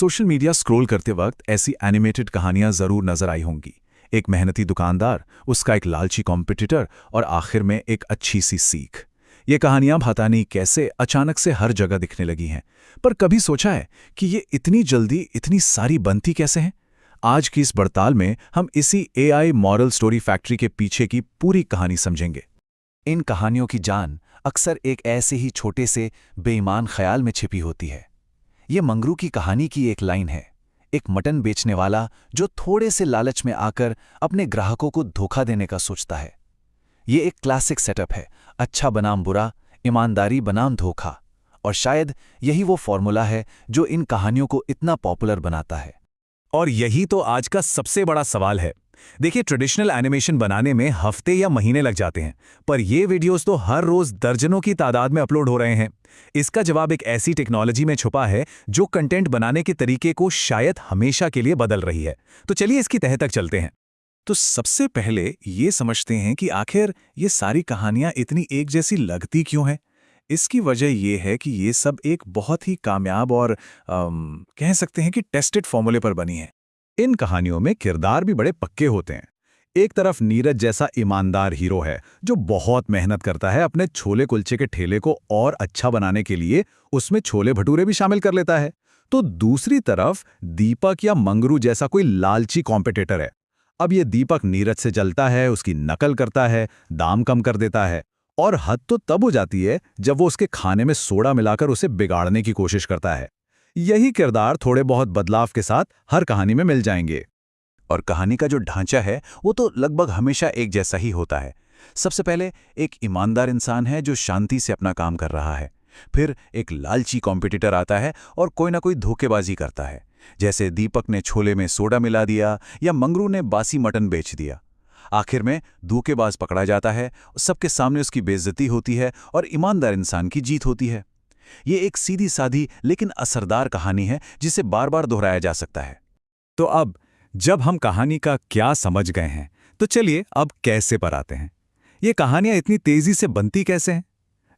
Social media scroll करते वक्त ऐसी एनिमेटेड कहानियां जरूर नजर आई होंगी। एक मेहनती दुकानदार, उसका एक लालची कॉम्पिटिटर और आखिर में एक अच्छी सी सीख। ये कहानियां पता नहीं कैसे अचानक से हर जगह दिखने लगी हैं, पर कभी सोचा है कि ये इतनी जल्दी इतनी सारी बनती कैसे हैं? आज की इस पड़ताल में हम इसी एआई मॉरल स्टोरी फैक्ट्री के पीछे की पूरी कहानी समझेंगे। इन कहानियों की जान अक्सर एक ऐसे ही छोटे से बेईमान ख्याल में छिपी होती है। ये मंगरू की कहानी की एक लाइन है। एक मटन बेचने वाला जो थोड़े से लालच में आकर अपने ग्राहकों को धोखा देने का सोचता है। ये एक क्लासिक सेटअप है, अच्छा बनाम बुरा, ईमानदारी बनाम धोखा। और शायद यही वो फॉर्मूला है जो इन कहानियों को इतना पॉपुलर बनाता है। और यही तो आज का सबसे बड़ा सवाल है। देखिए, ट्रेडिशनल एनिमेशन बनाने में हफ्ते या महीने लग जाते हैं, पर ये वीडियोस तो हर रोज दर्जनों की तादाद में अपलोड हो रहे हैं। इसका जवाब एक ऐसी टेक्नोलॉजी में छुपा है जो कंटेंट बनाने के तरीके को शायद हमेशा के लिए बदल रही है। तो चलिए इसकी तह तक चलते हैं। तो सबसे पहले ये समझते हैं कि आखिर ये सारी कहानियां इतनी एक जैसी लगती क्यों हैं। इसकी वजह ये है कि ये सब एक बहुत ही कामयाब और कह सकते हैं कि टेस्टेड फॉर्मूले पर बनी है। इन कहानियों में किरदार भी बड़े पक्के होते हैं। एक तरफ नीरज जैसा ईमानदार हीरो है जो बहुत मेहनत करता है अपने छोले कुलचे के ठेले को और अच्छा बनाने के लिए, उसमें छोले भटूरे भी शामिल कर लेता है। तो दूसरी तरफ दीपक या मंगरू जैसा कोई लालची कॉम्पिटिटर है। अब ये दीपक नीरज से जलता है, उसकी नकल करता है, दाम कम कर देता है, और हद तो तब हो जाती है जब वो उसके खाने में सोडा मिलाकर उसे बिगाड़ने की कोशिश करता है। यही किरदार थोड़े बहुत बदलाव के साथ हर कहानी में मिल जाएंगे। और कहानी का जो ढांचा है वो तो लगभग हमेशा एक जैसा ही होता है। सबसे पहले एक ईमानदार इंसान है जो शांति से अपना काम कर रहा है। फिर एक लालची कॉम्पिटिटर आता है और कोई ना कोई धोखेबाजी करता है, जैसे दीपक ने छोले में सोडा मिला दिया या मंगरू ने बासी मटन बेच दिया। आखिर में धोखेबाज पकड़ा जाता है, सबके सामने उसकी बेइज्जती होती है और ईमानदार इंसान की जीत होती है। ये एक सीधी सादी लेकिन असरदार कहानी है जिसे बार बार दोहराया जा सकता है। तो अब जब हम कहानी का क्या समझ गए हैं, तो चलिए अब कैसे पर आते हैं। ये कहानियां इतनी तेजी से बनती कैसे हैं?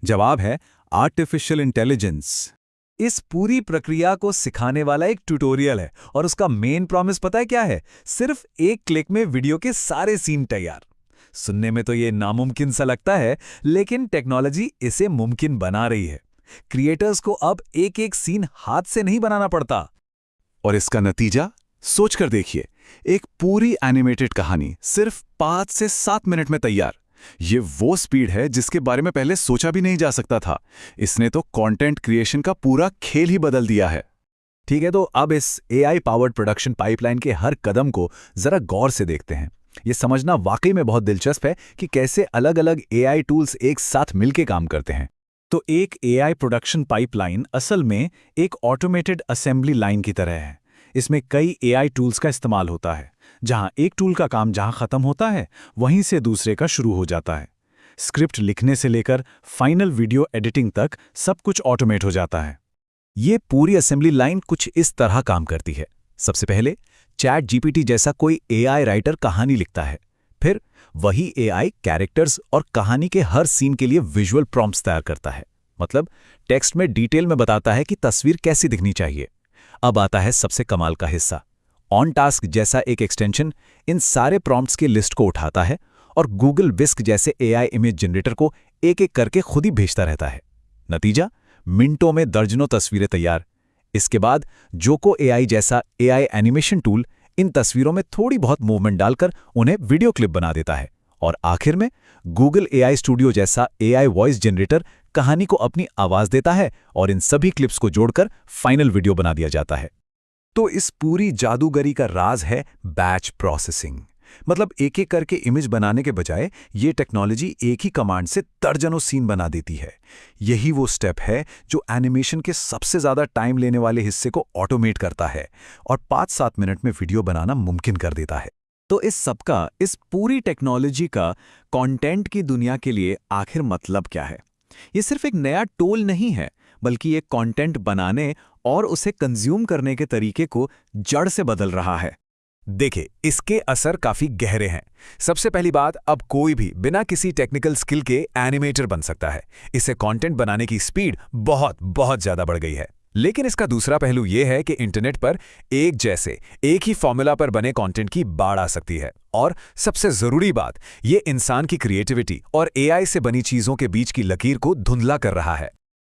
जवाब है आर्टिफिशियल इंटेलिजेंस। इस पूरी प्रक्रिया को सिखाने वाला एक ट्यूटोरियल है और उसका मेन प्रॉमिस पता है क्या है? सिर्फ एक क्लिक में वीडियो के सारे सीन तैयार। सुनने में तो ये नामुमकिन सा लगता है, लेकिन टेक्नोलॉजी इसे मुमकिन बना रही है। क्रिएटर्स को अब एक एक सीन हाथ से नहीं बनाना पड़ता। और इसका नतीजा सोच कर देखिए, एक पूरी एनिमेटेड कहानी सिर्फ 5 से 7 मिनट में तैयार। ये वो स्पीड है जिसके बारे में पहले सोचा भी नहीं जा सकता था। इसने तो कंटेंट क्रिएशन का पूरा खेल ही बदल दिया है। ठीक है, तो अब इस एआई पावर्ड प्रोडक्शन पाइपलाइन के हर कदम को जरा गौर से देखते हैं। ये समझना वाकई में बहुत दिलचस्प है कि कैसे अलग अलग एआई टूल्स एक साथ मिलकर काम करते हैं। तो एक एआई प्रोडक्शन पाइपलाइन असल में एक ऑटोमेटेड असेंबली लाइन की तरह है। इसमें कई एआई टूल्स का इस्तेमाल होता है। जहां एक टूल का काम जहां खत्म होता है, वहीं से दूसरे का शुरू हो जाता है। स्क्रिप्ट लिखने से लेकर फाइनल वीडियो एडिटिंग तक सब कुछ ऑटोमेट हो जाता है। ये पूरी असेंबली लाइन कुछ इस तरह काम करती है। सबसे पहले चैट जीपीटी जैसा कोई एआई राइटर कहानी लिखता है। फिर वही एआई कैरेक्टर्स और कहानी के हर सीन के लिए विजुअल प्रॉम्प्ट्स तैयार करता है। मतलब टेक्स्ट में डिटेल में बताता है कि तस्वीर कैसी दिखनी चाहिए। अब आता है सबसे कमाल का हिस्सा। ऑन टास्क जैसा एक एक्सटेंशन इन सारे प्रॉम्प्ट्स की लिस्ट को उठाता है और गूगल विस्क जैसे एआई इमेज जनरेटर को एक एक करके खुद ही भेजता रहता है। नतीजा, मिनटों में दर्जनों तस्वीरें तैयार। इसके बाद जोको एआई जैसा एआई एनिमेशन टूल इन तस्वीरों में थोड़ी बहुत मूवमेंट डालकर उन्हें वीडियो क्लिप बना देता है। और आखिर में गूगल एआई स्टूडियो जैसा एआई वॉइस जनरेटर कहानी को अपनी आवाज देता है और इन सभी क्लिप्स को जोड़कर फाइनल वीडियो बना दिया जाता है। तो इस पूरी जादूगरी का राज है बैच प्रोसेसिंग। मतलब एक एक करके इमेज बनाने के बजाय ये टेक्नोलॉजी एक ही कमांड से दर्जनों सीन बना देती है। यही वो स्टेप है जो एनिमेशन के सबसे ज्यादा टाइम लेने वाले हिस्से को ऑटोमेट करता है और 5-7 मिनट में वीडियो बनाना मुमकिन कर देता है। तो इस सबका, इस पूरी टेक्नोलॉजी का कंटेंट की दुनिया के लिए आखिर मतलब क्या है? ये सिर्फ एक नया टूल नहीं है, बल्कि ये कंटेंट बनाने और उसे कंज्यूम करने के तरीके को जड़ से बदल रहा है। देखिए, इसके असर काफी गहरे हैं। सबसे पहली बात, अब कोई भी बिना किसी टेक्निकल स्किल के एनिमेटर बन सकता है। इससे कंटेंट बनाने की स्पीड बहुत बहुत ज्यादा बढ़ गई है। लेकिन इसका दूसरा पहलू ये है कि इंटरनेट पर एक ही फॉर्मूला पर बने कंटेंट की बाढ़ आ सकती है। और सबसे जरूरी बात, ये इंसान की क्रिएटिविटी और एआई से बनी चीजों के बीच की लकीर को धुंधला कर रहा है।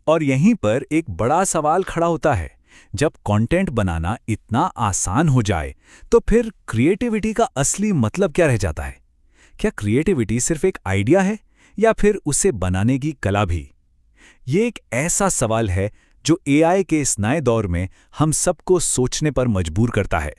और यहीं पर एक बड़ा सवाल खड़ा होता है। जब कंटेंट बनाना इतना आसान हो जाए तो फिर क्रिएटिविटी का असली मतलब क्या रह जाता है? क्या क्रिएटिविटी सिर्फ एक आइडिया है या फिर उसे बनाने की कला भी? ये एक ऐसा सवाल है जो एआई के इस नए दौर में हम सबको सोचने पर मजबूर करता है।